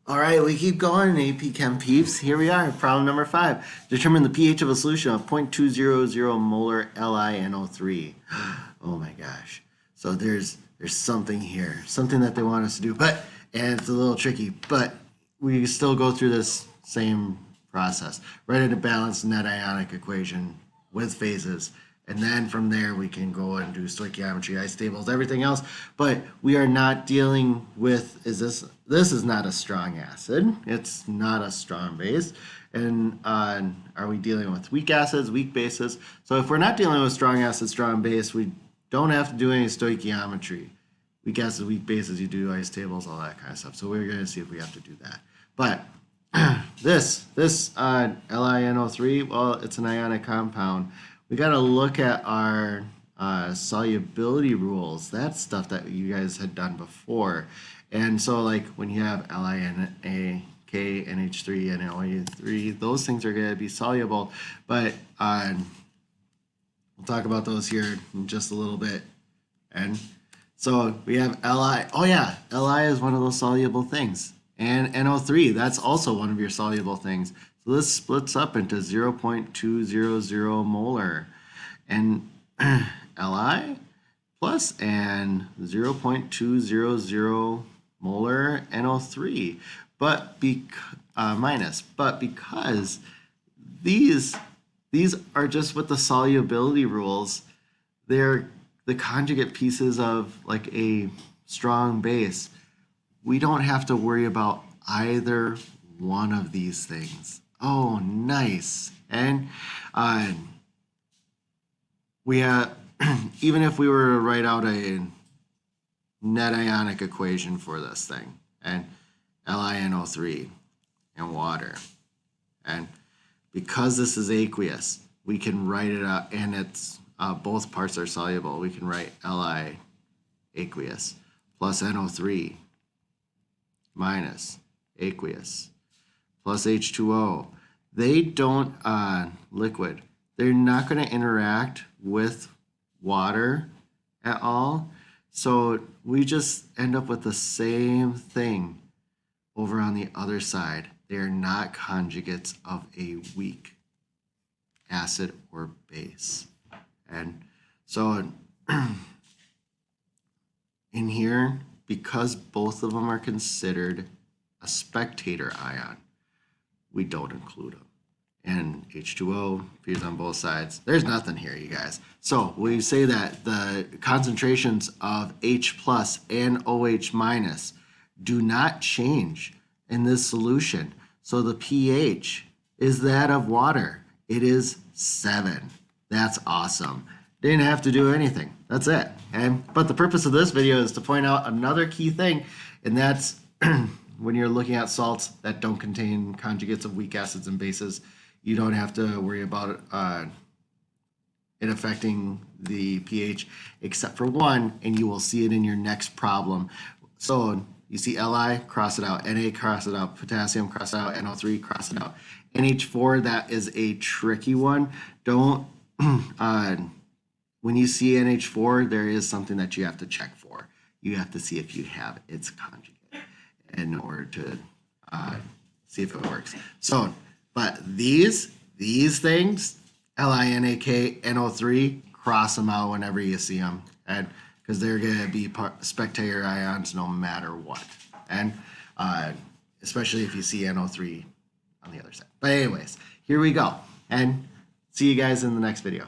All right, we keep going, AP Chem peeps. Here we are, problem number 5. Determine the pH of a solution of 0.200 molar LiNO3. Oh my gosh. So there's something here, something that they want us to do, and it's a little tricky, but we still go through this same process. Write a balanced net ionic equation with phases. And then from there, we can go and do stoichiometry, isotables, everything else. But we are not dealing with, this is not a strong acid. It's not a strong base. And are we dealing with weak acids, weak bases? So if we're not dealing with strong acid, strong base, we don't have to do any stoichiometry. Weak acids, weak bases, you do isotables, all that kind of stuff. So we're going to see if we have to do that. But this LiNO3, well, it's an ionic compound. We got to look at our solubility rules. That's stuff that you guys had done before. And so like when you have LiNA, NH3, NO3, those things are going to be soluble. But we'll talk about those here in just a little bit. And so we have Li. Oh yeah, Li is one of those soluble things. And NO3, that's also one of your soluble things. So this splits up into 0.200 molar. And Li plus and 0.200 molar NO3. But minus. But because these are just with the solubility rules, they're the conjugate pieces of like a strong base. We don't have to worry about either one of these things. Oh, nice. And we have, even if we were to write out a net ionic equation for this thing, and LiNO3 and water, and because this is aqueous, we can write it out, and it's both parts are soluble. We can write Li aqueous plus NO3 minus aqueous plus H2O. They don't liquid. They're not going to interact with water at all. So we just end up with the same thing over on the other side. They're not conjugates of a weak acid or base. And so in here, because both of them are considered a spectator ion, we don't include them. And H2O appears on both sides. There's nothing here, you guys. So we say that the concentrations of H plus and OH minus do not change in this solution. So the pH is that of water. It is 7. That's awesome. Didn't have to do anything. That's it. But the purpose of this video is to point out another key thing, and that's when you're looking at salts that don't contain conjugates of weak acids and bases, you don't have to worry about it affecting the pH except for one, and you will see it in your next problem. So you see Li, cross it out. Na, cross it out. Potassium, cross it out. NO3, cross it out. NH4, that is a tricky one. Don't, when you see NH4, there is something that you have to check for. You have to see if you have its conjugate in order to see if it works. So, but these things, LiNAK, NO3, cross them out whenever you see them, and because they're going to be spectator ions no matter what, and especially if you see NO3 on the other side. But anyways, here we go, and see you guys in the next video.